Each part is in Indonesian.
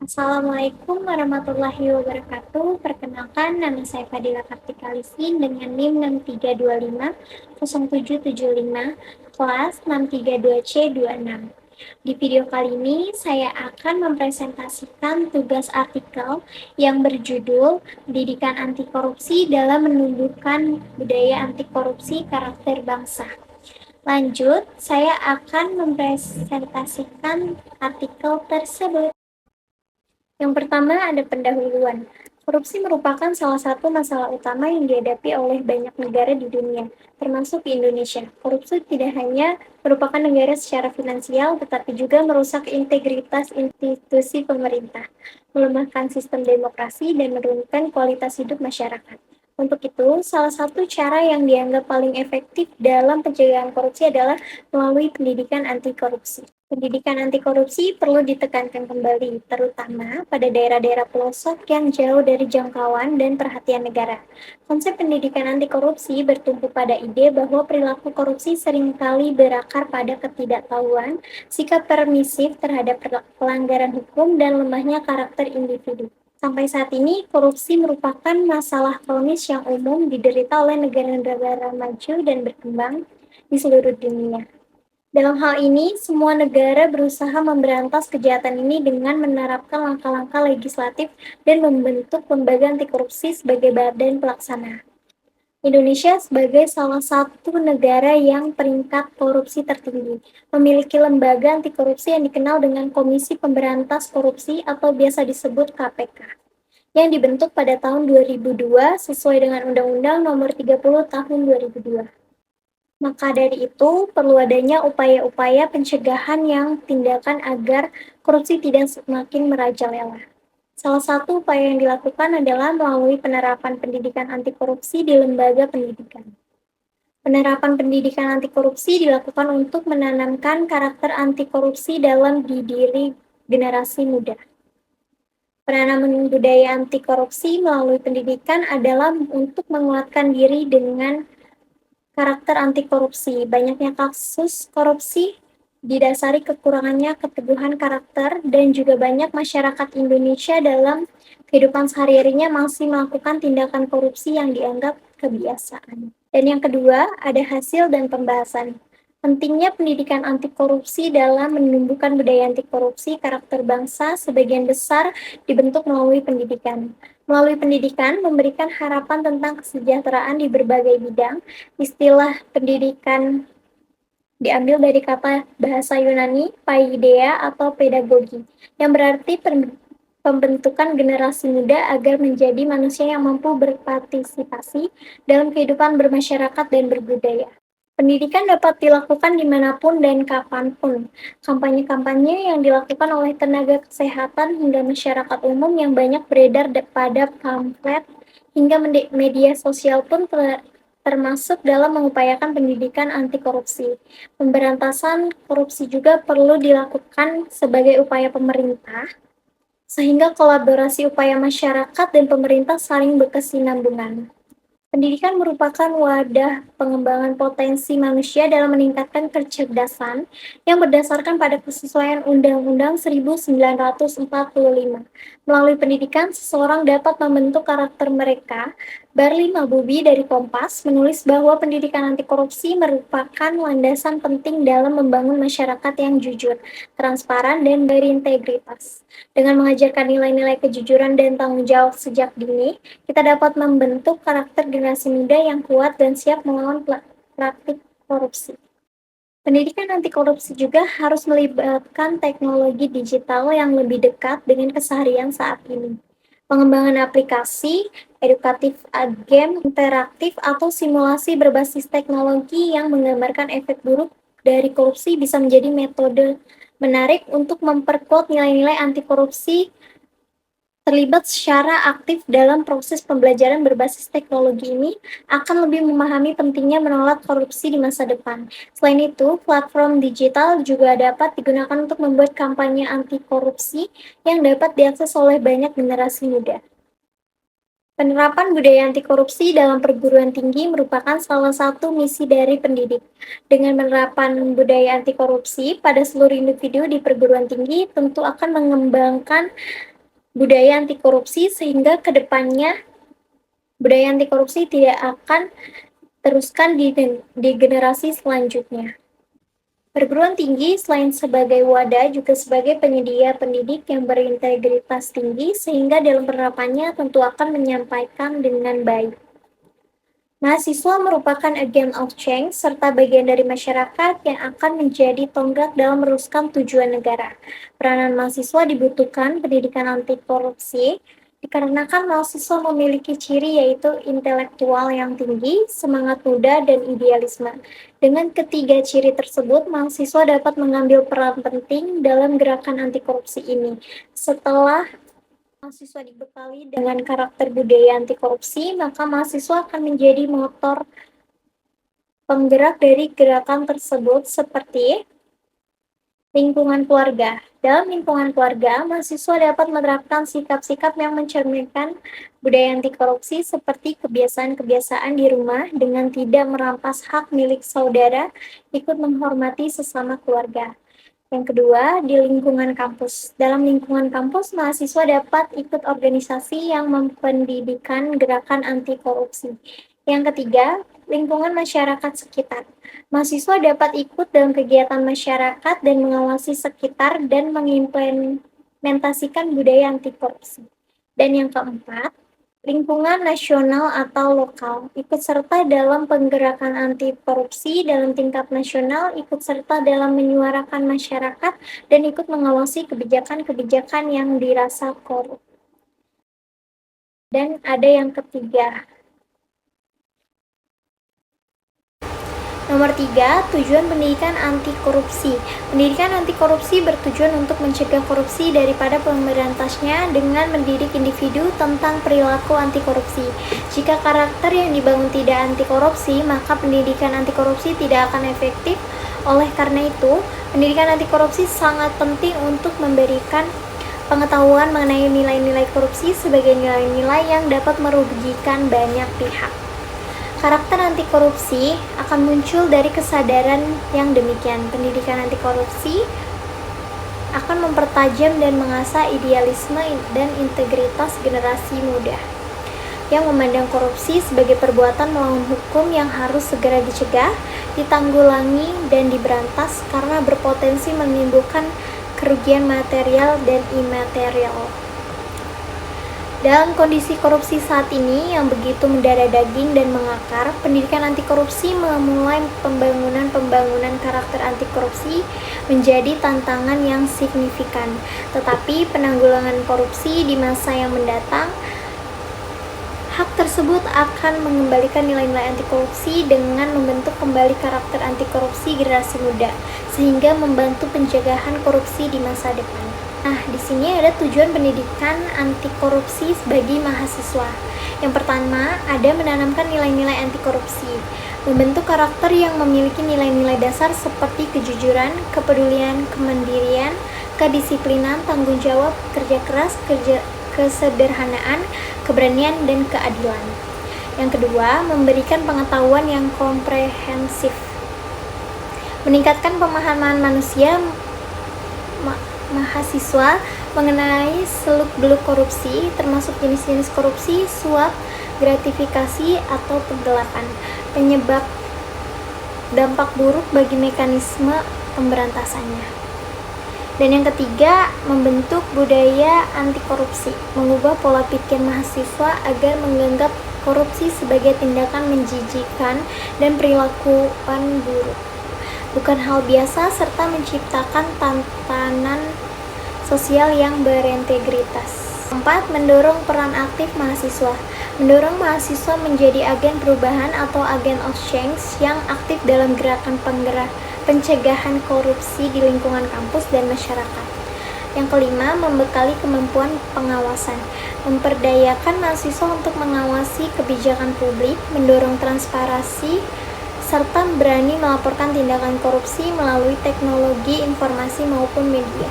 Assalamualaikum warahmatullahi wabarakatuh. Perkenalkan, nama saya Fadila Kartika Lisin dengan NIM 63250775, kelas 632C26. Di video kali ini, saya akan mempresentasikan tugas artikel yang berjudul Pendidikan Anti Korupsi dalam Menumbuhkan Budaya Anti Korupsi Karakter Bangsa. Lanjut, saya akan mempresentasikan artikel tersebut. Yang pertama ada pendahuluan. Korupsi merupakan salah satu masalah utama yang dihadapi oleh banyak negara di dunia, termasuk Indonesia. Korupsi tidak hanya merupakan negara secara finansial, tetapi juga merusak integritas institusi pemerintah, melemahkan sistem demokrasi, dan menurunkan kualitas hidup masyarakat. Untuk itu, salah satu cara yang dianggap paling efektif dalam pencegahan korupsi adalah melalui pendidikan anti korupsi. Pendidikan anti korupsi perlu ditekankan kembali, terutama pada daerah-daerah pelosok yang jauh dari jangkauan dan perhatian negara. Konsep pendidikan anti korupsi bertumpu pada ide bahwa perilaku korupsi seringkali berakar pada ketidaktahuan, sikap permisif terhadap pelanggaran hukum, dan lemahnya karakter individu. Sampai saat ini, korupsi merupakan masalah kronis yang umum diderita oleh negara-negara maju dan berkembang di seluruh dunia. Dalam hal ini, semua negara berusaha memberantas kejahatan ini dengan menerapkan langkah-langkah legislatif dan membentuk lembaga anti korupsi sebagai badan pelaksana. Indonesia sebagai salah satu negara yang peringkat korupsi tertinggi, memiliki lembaga anti korupsi yang dikenal dengan Komisi Pemberantas Korupsi atau biasa disebut KPK, yang dibentuk pada tahun 2002 sesuai dengan Undang-Undang Nomor 30 Tahun 2002. Maka dari itu, perlu adanya upaya-upaya pencegahan yang tindakan agar korupsi tidak semakin merajalela. Salah satu upaya yang dilakukan adalah melalui penerapan pendidikan anti korupsi di lembaga pendidikan. Penerapan pendidikan anti korupsi dilakukan untuk menanamkan karakter anti korupsi dalam diri generasi muda. Penanaman budaya anti korupsi melalui pendidikan adalah untuk menguatkan diri dengan karakter anti korupsi. Banyaknya kasus korupsi didasari kekurangannya keteguhan karakter, dan juga banyak masyarakat Indonesia dalam kehidupan sehari-harinya masih melakukan tindakan korupsi yang dianggap kebiasaan. Dan yang kedua, ada hasil dan pembahasan. Pentingnya pendidikan anti korupsi dalam menumbuhkan budaya anti korupsi karakter bangsa sebagian besar dibentuk melalui pendidikan. Melalui pendidikan, memberikan harapan tentang kesejahteraan di berbagai bidang. Istilah pendidikan diambil dari kata bahasa Yunani paideia atau pedagogi, yang berarti pembentukan generasi muda agar menjadi manusia yang mampu berpartisipasi dalam kehidupan bermasyarakat dan berbudaya. Pendidikan dapat dilakukan dimanapun dan kapanpun. Kampanye-kampanye yang dilakukan oleh tenaga kesehatan hingga masyarakat umum yang banyak beredar pada pamflet hingga media sosial pun termasuk dalam mengupayakan pendidikan anti korupsi. Pemberantasan korupsi juga perlu dilakukan sebagai upaya pemerintah, sehingga kolaborasi upaya masyarakat dan pemerintah saling berkesinambungan. Pendidikan merupakan wadah pengembangan potensi manusia dalam meningkatkan kecerdasan yang berdasarkan pada kesesuaian Undang-Undang 1945. Melalui pendidikan, seseorang dapat membentuk karakter mereka. Barli Mabubi dari Kompas menulis bahwa pendidikan anti korupsi merupakan landasan penting dalam membangun masyarakat yang jujur, transparan, dan berintegritas. Dengan mengajarkan nilai-nilai kejujuran dan tanggung jawab sejak dini, kita dapat membentuk karakter generasi muda yang kuat dan siap melawan praktik korupsi. Pendidikan anti korupsi juga harus melibatkan teknologi digital yang lebih dekat dengan keseharian saat ini. Pengembangan aplikasi, edukatif, game interaktif, atau simulasi berbasis teknologi yang menggambarkan efek buruk dari korupsi bisa menjadi metode menarik untuk memperkuat nilai-nilai anti korupsi. Terlibat secara aktif dalam proses pembelajaran berbasis teknologi ini akan lebih memahami pentingnya menolak korupsi di masa depan. Selain itu, platform digital juga dapat digunakan untuk membuat kampanye anti korupsi yang dapat diakses oleh banyak generasi muda. Penerapan budaya anti korupsi dalam perguruan tinggi merupakan salah satu misi dari pendidik. Dengan penerapan budaya anti korupsi pada seluruh individu di perguruan tinggi tentu akan mengembangkan budaya anti korupsi sehingga kedepannya budaya anti korupsi tidak akan teruskan di generasi selanjutnya. Perguruan tinggi selain sebagai wadah juga sebagai penyedia pendidik yang berintegritas tinggi sehingga dalam penerapannya tentu akan menyampaikan dengan baik. Mahasiswa merupakan agent of change serta bagian dari masyarakat yang akan menjadi tonggak dalam meneruskan tujuan negara. Peranan mahasiswa dibutuhkan pendidikan anti korupsi dikarenakan mahasiswa memiliki ciri yaitu intelektual yang tinggi, semangat muda, dan idealisme. Dengan ketiga ciri tersebut, mahasiswa dapat mengambil peran penting dalam gerakan anti korupsi ini. Setelah mahasiswa dibekali dengan karakter budaya anti korupsi, maka mahasiswa akan menjadi motor penggerak dari gerakan tersebut seperti lingkungan keluarga. Dalam lingkungan keluarga, mahasiswa dapat menerapkan sikap-sikap yang mencerminkan budaya anti korupsi seperti kebiasaan-kebiasaan di rumah dengan tidak merampas hak milik saudara, ikut menghormati sesama keluarga. Yang kedua, di lingkungan kampus. Dalam lingkungan kampus, mahasiswa dapat ikut organisasi yang mempendidikan gerakan anti korupsi. Yang ketiga, lingkungan masyarakat sekitar. Mahasiswa dapat ikut dalam kegiatan masyarakat dan mengawasi sekitar dan mengimplementasikan budaya anti korupsi. Dan yang keempat, lingkungan nasional atau lokal, ikut serta dalam penggerakan anti korupsi dalam tingkat nasional, ikut serta dalam menyuarakan masyarakat, dan ikut mengawasi kebijakan-kebijakan yang dirasa korup. Dan ada yang ketiga. Nomor 3, tujuan pendidikan anti korupsi. Pendidikan anti korupsi bertujuan untuk mencegah korupsi daripada pemberantasnya dengan mendidik individu tentang perilaku anti korupsi. Jika karakter yang dibangun tidak anti korupsi, maka pendidikan anti korupsi tidak akan efektif. Oleh karena itu, pendidikan anti korupsi sangat penting untuk memberikan pengetahuan mengenai nilai-nilai korupsi sebagai nilai-nilai yang dapat merugikan banyak pihak. Karakter anti korupsi akan muncul dari kesadaran yang demikian. Pendidikan anti korupsi akan mempertajam dan mengasah idealisme dan integritas generasi muda yang memandang korupsi sebagai perbuatan melawan hukum yang harus segera dicegah, ditanggulangi, dan diberantas karena berpotensi menimbulkan kerugian material dan imaterial. Dalam kondisi korupsi saat ini yang begitu mendarah daging dan mengakar, pendidikan anti korupsi memulai pembangunan karakter anti korupsi menjadi tantangan yang signifikan. Tetapi penanggulangan korupsi di masa yang mendatang, hak tersebut akan mengembalikan nilai-nilai anti korupsi dengan membentuk kembali karakter anti korupsi generasi muda, sehingga membantu pencegahan korupsi di masa depan. Nah, di sini ada tujuan pendidikan anti korupsi bagi mahasiswa. Yang pertama, ada menanamkan nilai-nilai anti korupsi, membentuk karakter yang memiliki nilai-nilai dasar seperti kejujuran, kepedulian, kemandirian, kedisiplinan, tanggung jawab, kerja keras, kesederhanaan, keberanian, dan keadilan. Yang kedua, memberikan pengetahuan yang komprehensif, meningkatkan pemahaman mahasiswa mengenai seluk-beluk korupsi, termasuk jenis-jenis korupsi, suap, gratifikasi, atau penggelapan, penyebab dampak buruk bagi mekanisme pemberantasannya. Dan yang ketiga, membentuk budaya anti korupsi, mengubah pola pikir mahasiswa agar menganggap korupsi sebagai tindakan menjijikkan dan perilakuan buruk, bukan hal biasa, serta menciptakan tatanan sosial yang berintegritas. 4. Mendorong peran aktif mahasiswa. Mendorong mahasiswa menjadi agen perubahan atau agen of change yang aktif dalam gerakan pencegahan korupsi di lingkungan kampus dan masyarakat. Yang kelima, membekali kemampuan pengawasan. Memperdayakan mahasiswa untuk mengawasi kebijakan publik, mendorong transparansi, serta berani melaporkan tindakan korupsi melalui teknologi informasi maupun media.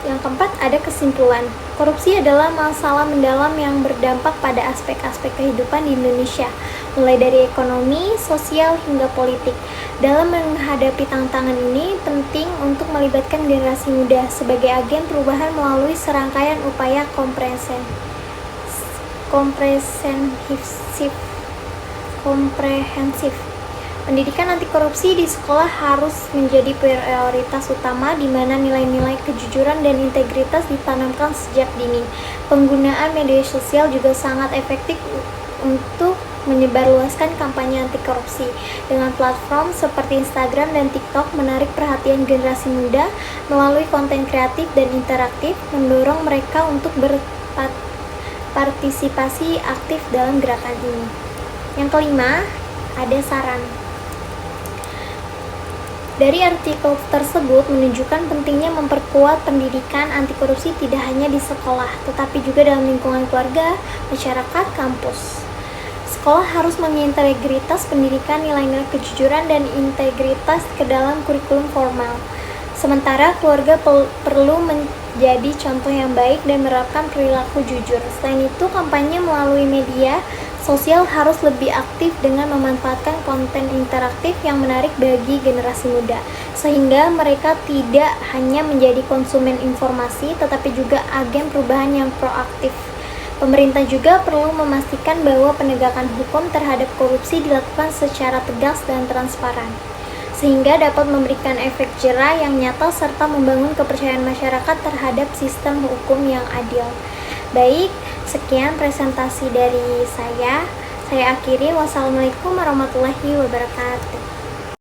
Yang keempat, ada kesimpulan. Korupsi adalah masalah mendalam yang berdampak pada aspek-aspek kehidupan di Indonesia, mulai dari ekonomi, sosial, hingga politik. Dalam menghadapi tantangan ini, penting untuk melibatkan generasi muda sebagai agen perubahan melalui serangkaian upaya komprehensif. Pendidikan anti korupsi di sekolah harus menjadi prioritas utama, di mana nilai-nilai kejujuran dan integritas ditanamkan sejak dini. Penggunaan media sosial juga sangat efektif untuk menyebarluaskan kampanye anti korupsi. Dengan platform seperti Instagram dan TikTok menarik perhatian generasi muda melalui konten kreatif dan interaktif, mendorong mereka untuk berpartisipasi aktif dalam gerakan ini. Yang kelima, ada saran. Dari artikel tersebut menunjukkan pentingnya memperkuat pendidikan anti korupsi tidak hanya di sekolah, tetapi juga dalam lingkungan keluarga, masyarakat, kampus. Sekolah harus mengintegritas pendidikan nilai-nilai kejujuran dan integritas ke dalam kurikulum formal. Sementara keluarga perlu menjadi contoh yang baik dan menerapkan perilaku jujur. Selain itu, kampanye melalui media sosial harus lebih aktif dengan memanfaatkan konten interaktif yang menarik bagi generasi muda, sehingga mereka tidak hanya menjadi konsumen informasi, tetapi juga agen perubahan yang proaktif. Pemerintah juga perlu memastikan bahwa penegakan hukum terhadap korupsi dilakukan secara tegas dan transparan, sehingga dapat memberikan efek jera yang nyata serta membangun kepercayaan masyarakat terhadap sistem hukum yang adil. Baik, sekian presentasi dari saya. Saya akhiri. Wassalamualaikum warahmatullahi wabarakatuh.